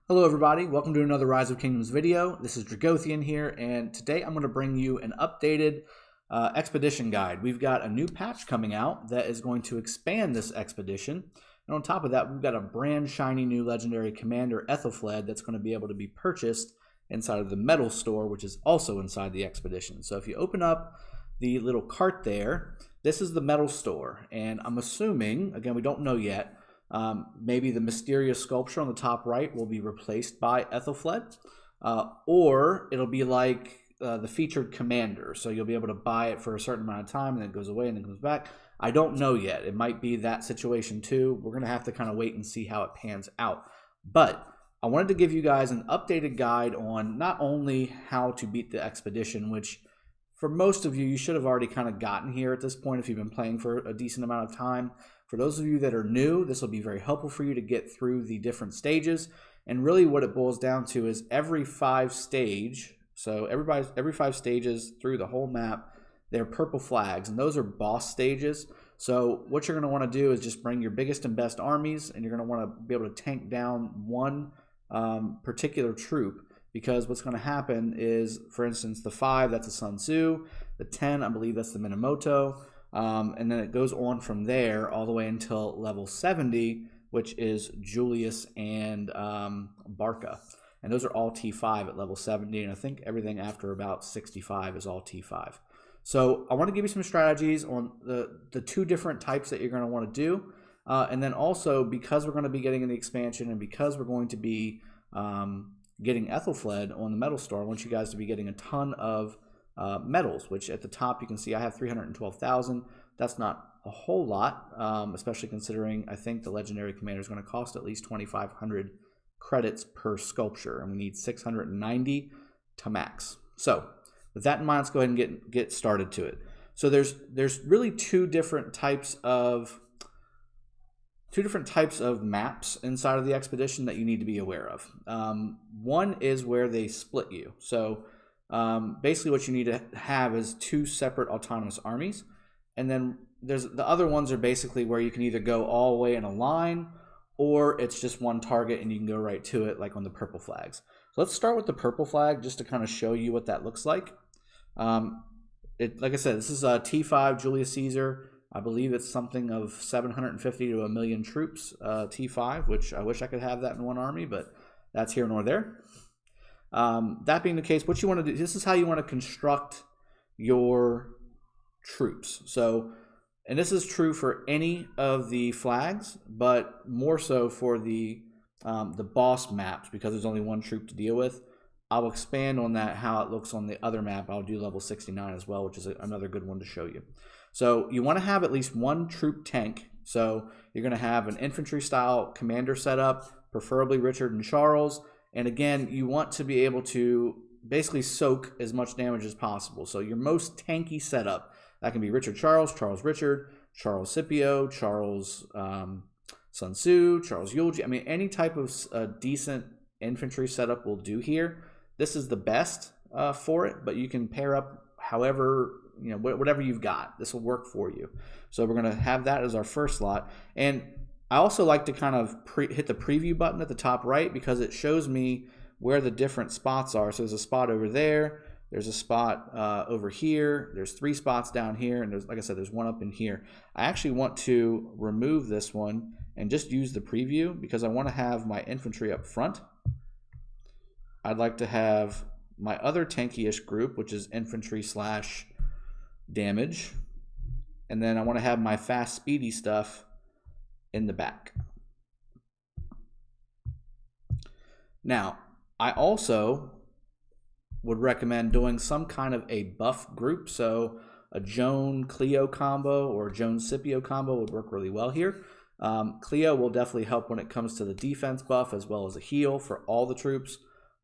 Hello everybody, welcome to another Rise of Kingdoms video. This is Dragothian here, and today I'm going to bring you an updated expedition guide. We've got a new patch coming out that is going to expand this expedition, and on top of that we've got a brand shiny new legendary commander, Ethelfled, that's going to be able to be purchased inside of the metal store, which is also inside the expedition. So if you open up the little cart there, this is the metal store, and I'm assuming, again we don't know yet, maybe the mysterious sculpture on the top right will be replaced by Ethelfled, or it'll be like the featured commander. So you'll be able to buy it for a certain amount of time and then it goes away and then comes back. I don't know yet. It might be that situation too. We're going to have to kind of wait and see how it pans out. But I wanted to give you guys an updated guide on not only how to beat the expedition, which for most of you, you should have already kind of gotten here at this point if you've been playing for a decent amount of time. For those of you that are new, this will be very helpful for you to get through the different stages. And really what it boils down to is every 5 stage, so every 5 stages through the whole map, they're purple flags, and those are boss stages. So what you're going to want to do is just bring your biggest and best armies, and you're going to want to be able to tank down one particular troop. Because what's going to happen is, for instance, the 5, that's a Sun Tzu. The 10, I believe that's the Minamoto. And then it goes on from there all the way until level 70, which is Julius and Barca. And those are all T5 at level 70. And I think everything after about 65 is all T5. So I want to give you some strategies on the 2 different types that you're going to want to do. And then also, because we're going to be getting in the expansion and because we're going to be getting Ethelfled on the metal store, I want you guys to be getting a ton of metals, which at the top you can see I have 312,000. That's not a whole lot, especially considering I think the legendary commander is going to cost at least 2,500 credits per sculpture, and we need 690 to max. So with that in mind, let's go ahead and get started to it. So there's really two different types of maps inside of the expedition that you need to be aware of. One is where they split you. So basically what you need to have is 2 separate autonomous armies. And then the other ones are basically where you can either go all the way in a line, or it's just one target and you can go right to it, like on the purple flags. So let's start with the purple flag just to kind of show you what that looks like. Like I said, this is a T5 Julius Caesar. I believe it's something of 750 to 1 million troops, T5, which I wish I could have that in one army, but that's here nor there. That being the case, what you want to do, this is how you want to construct your troops. So, and this is true for any of the flags, but more so for the boss maps, because there's only one troop to deal with. I'll expand on that, how it looks on the other map. I'll do level 69 as well, which is another good one to show you. So you want to have at least 1 troop tank. So you're going to have an infantry style commander setup, preferably Richard and Charles. And again, you want to be able to basically soak as much damage as possible. So your most tanky setup, that can be Richard Charles, Charles Richard, Charles Scipio, Charles Sun Tzu, Charles Yulji. I mean, any type of decent infantry setup will do here. This is the best for it, but you can pair up however, you know, whatever you've got. This will work for you. So we're going to have that as our first slot. And I also like to kind of hit the preview button at the top right, because it shows me where the different spots are. So there's a spot over there. There's a spot over here. There's 3 spots down here. And there's, like I said, there's one up in here. I actually want to remove this one and just use the preview, because I want to have my infantry up front. I'd like to have my other tanky-ish group, which is infantry / damage. And then I want to have my fast, speedy stuff in the back. Now, I also would recommend doing some kind of a buff group. So a Joan Cleo combo or Joan Scipio combo would work really well here. Cleo will definitely help when it comes to the defense buff as well as a heal for all the troops.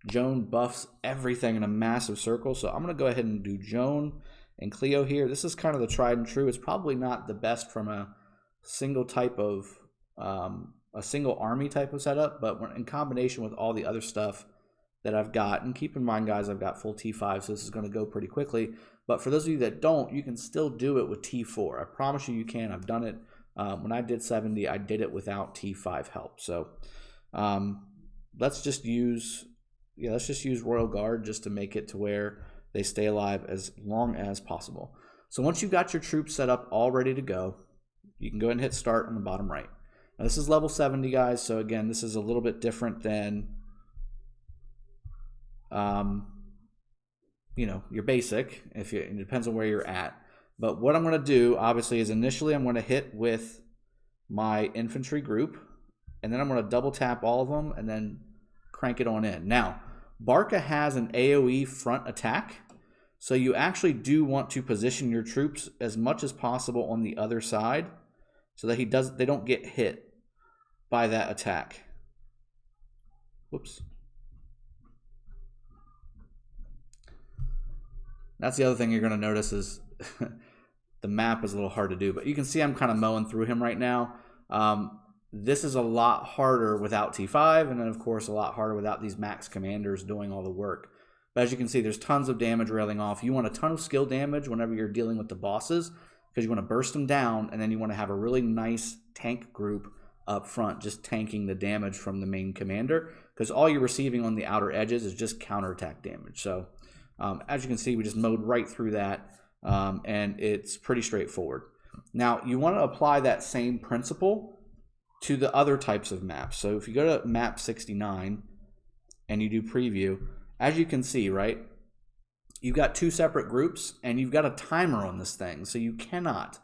Joan buffs everything in a massive circle. So I'm going to go ahead and do Joan and Cleo here. This is kind of the tried and true. It's probably not the best from a single type of a single army type of setup, but when in combination with all the other stuff that I've got, and keep in mind guys, I've got full T5, so this is going to go pretty quickly, but for those of you that don't, you can still do it with T4. I promise you can. I've done it. When I did 70, I did it without T5 help. So let's just use Royal Guard just to make it to where they stay alive as long as possible. So once you've got your troops set up all ready to go, you can go ahead and hit start on the bottom right. Now this is level 70, guys, so again, this is a little bit different than your basic. It depends on where you're at. But what I'm going to do, obviously, is initially I'm going to hit with my infantry group, and then I'm going to double tap all of them and then crank it on in. Now, Barca has an AoE front attack, so you actually do want to position your troops as much as possible on the other side so that they don't get hit by that attack. Whoops. That's the other thing you're going to notice is the map is a little hard to do, but you can see I'm kind of mowing through him right now. This is a lot harder without T5, and then of course a lot harder without these max commanders doing all the work. But as you can see, there's tons of damage railing off. You want a ton of skill damage whenever you're dealing with the bosses, because you want to burst them down, and then you want to have a really nice tank group up front, just tanking the damage from the main commander, because all you're receiving on the outer edges is just counterattack damage. So as you can see, we just mowed right through that, and it's pretty straightforward. Now, you want to apply that same principle to the other types of maps. So if you go to map 69 and you do preview, as you can see, right, you've got two separate groups and you've got a timer on this thing. So you cannot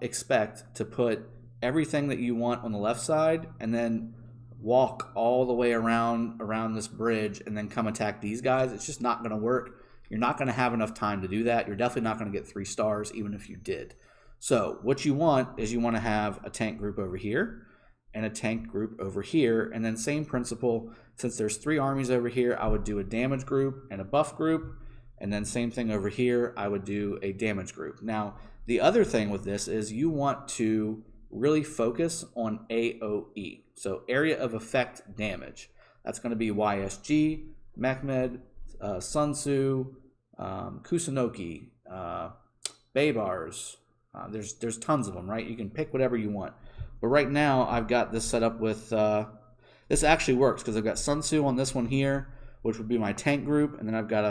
expect to put everything that you want on the left side and then walk all the way around this bridge and then come attack these guys. It's just not going to work. You're not going to have enough time to do that. You're definitely not going to get 3 stars even if you did. So what you want is you want to have a tank group over here and a tank group over here, and then same principle, since there's 3 armies over here, I would do a damage group and a buff group, and then same thing over here, I would do a damage group. Now, the other thing with this is you want to really focus on AoE, so area of effect damage. That's going to be YSG, Mehmed, Sun Tzu, Kusunoki, Baybars. There's tons of them, right? You can pick whatever you want. But right now, I've got this set up with... this actually works because I've got Sun Tzu on this one here, which would be my tank group, and then I've got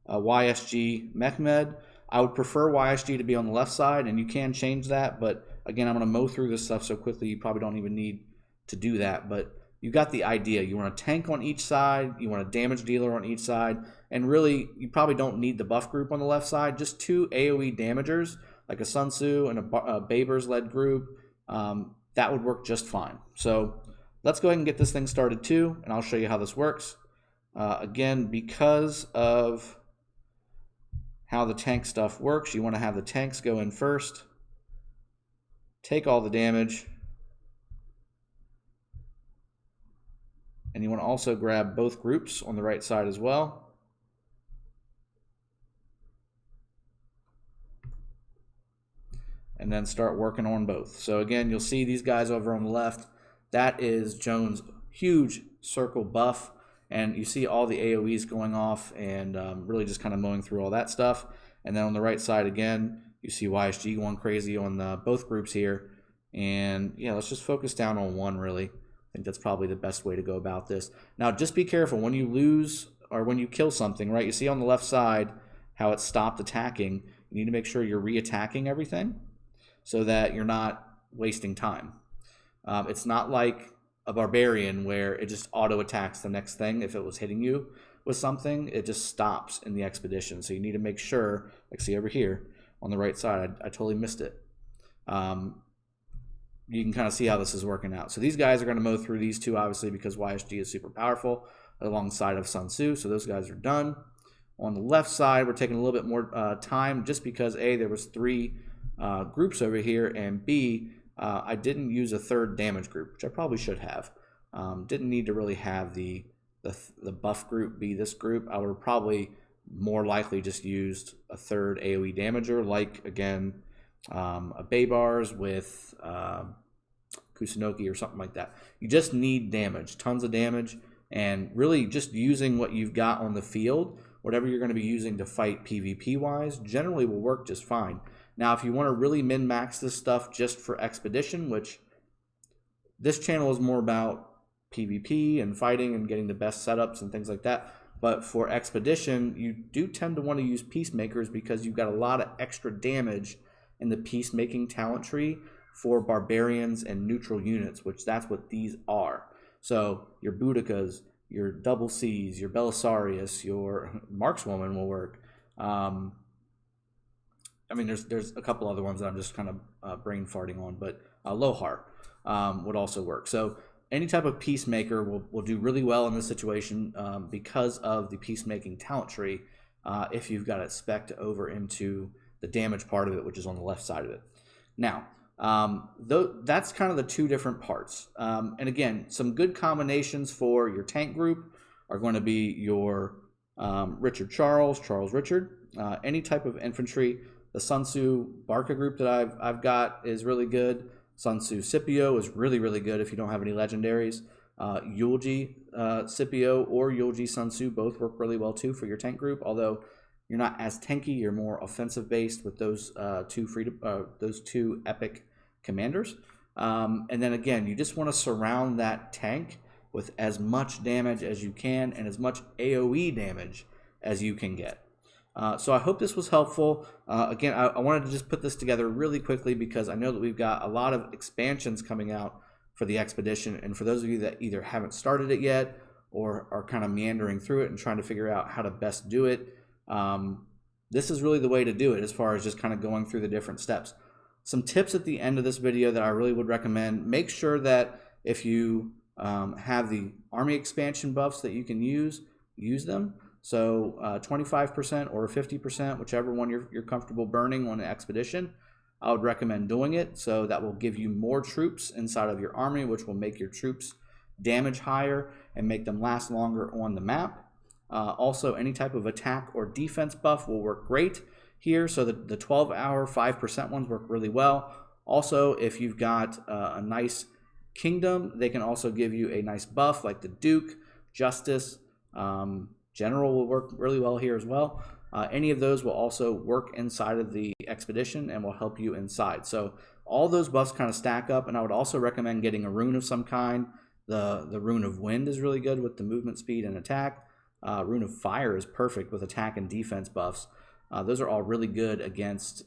a YSG Mehmed. I would prefer YSG to be on the left side, and you can change that, but again, I'm going to mow through this stuff so quickly you probably don't even need to do that, but you got the idea. You want a tank on each side, you want a damage dealer on each side, and really, you probably don't need the buff group on the left side, just 2 AoE damagers, like a Sun Tzu and a Babers-led group. That would work just fine. So let's go ahead and get this thing started too, and I'll show you how this works. Again, because of how the tank stuff works, you want to have the tanks go in first, take all the damage, and you want to also grab both groups on the right side as well. And then start working on both. So again, you'll see these guys over on the left. That is Joan's huge circle buff. And you see all the AoEs going off and really just kind of mowing through all that stuff. And then on the right side again, you see YSG going crazy on both groups here. And yeah, let's just focus down on one really. I think that's probably the best way to go about this. Now just be careful when you lose or when you kill something, right? You see on the left side how it stopped attacking. You need to make sure you're re-attacking everything, so that you're not wasting time. It's not like a barbarian where it just auto-attacks the next thing. If it was hitting you with something, it just stops in the expedition. So you need to make sure, like see over here on the right side, I totally missed it. You can kind of see how this is working out. So these guys are going to mow through these 2, obviously, because YSG is super powerful alongside of Sun Tzu. So those guys are done. On the left side, we're taking a little bit more time just because, A, there was 3 groups over here, and B, I didn't use a 3rd damage group, which I probably should have. Didn't need to really have the buff group be this group. I would have probably more likely just used a 3rd AoE damager, like again a Baybars with Kusunoki or something like that. You just need damage, tons of damage, and really just using what you've got on the field, whatever you're going to be using to fight PvP wise, generally will work just fine. Now, if you want to really min-max this stuff just for expedition, which this channel is more about PvP and fighting and getting the best setups and things like that. But for Expedition, you do tend to want to use Peacemakers because you've got a lot of extra damage in the peacemaking talent tree for barbarians and neutral units, which that's what these are. So your Boudikas, your Double C's, your Belisarius, your Markswoman will work. I mean, there's a couple other ones that I'm just kind of brain farting on, but Lohar would also work. So any type of Peacemaker will do really well in this situation because of the peacemaking talent tree if you've got it spec'd over into the damage part of it, which is on the left side of it. Now, that's kind of the two different parts. And again, some good combinations for your tank group are going to be your Richard Charles Richard, any type of infantry. The Sun Tzu Barca group that I've got is really good. Sun Tzu Scipio is really, really good if you don't have any legendaries. Yulji Scipio or Yulji Sun Tzu both work really well too for your tank group, although you're not as tanky, you're more offensive based with those two epic commanders. And then again, you just want to surround that tank with as much damage as you can and as much AoE damage as you can get. So I hope this was helpful. Again, I wanted to just put this together really quickly because I know that we've got a lot of expansions coming out for the Expedition, and for those of you that either haven't started it yet or are kind of meandering through it and trying to figure out how to best do it, this is really the way to do it as far as just kind of going through the different steps. Some tips at the end of this video that I really would recommend: make sure that if you have the army expansion buffs that you can use them. So 25% or 50%, whichever one you're comfortable burning on an Expedition, I would recommend doing it. So that will give you more troops inside of your army, which will make your troops damage higher and make them last longer on the map. Also, any type of attack or defense buff will work great here. So the 12-hour 5% ones work really well. Also, if you've got a nice kingdom, they can also give you a nice buff like the Duke, Justice, General will work really well here as well. Any of those will also work inside of the Expedition and will help you inside. So all those buffs kind of stack up, and I would also recommend getting a rune of some kind. The rune of wind is really good with the movement speed and attack. Rune of fire is perfect with attack and defense buffs. Those are all really good against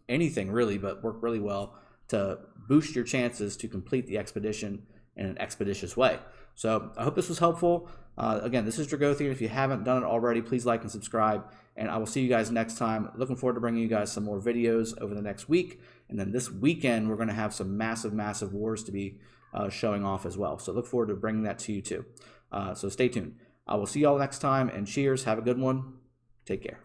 anything really, but work really well to boost your chances to complete the Expedition in an expeditious way. So I hope this was helpful. Again, this is Dragothian. If you haven't done it already, please like and subscribe, and I will see you guys next time. Looking forward to bringing you guys some more videos over the next week, and then this weekend we're going to have some massive wars to be showing off as well. So look forward to bringing that to you too. So stay tuned. I will see y'all next time, and cheers. Have a good one. Take care.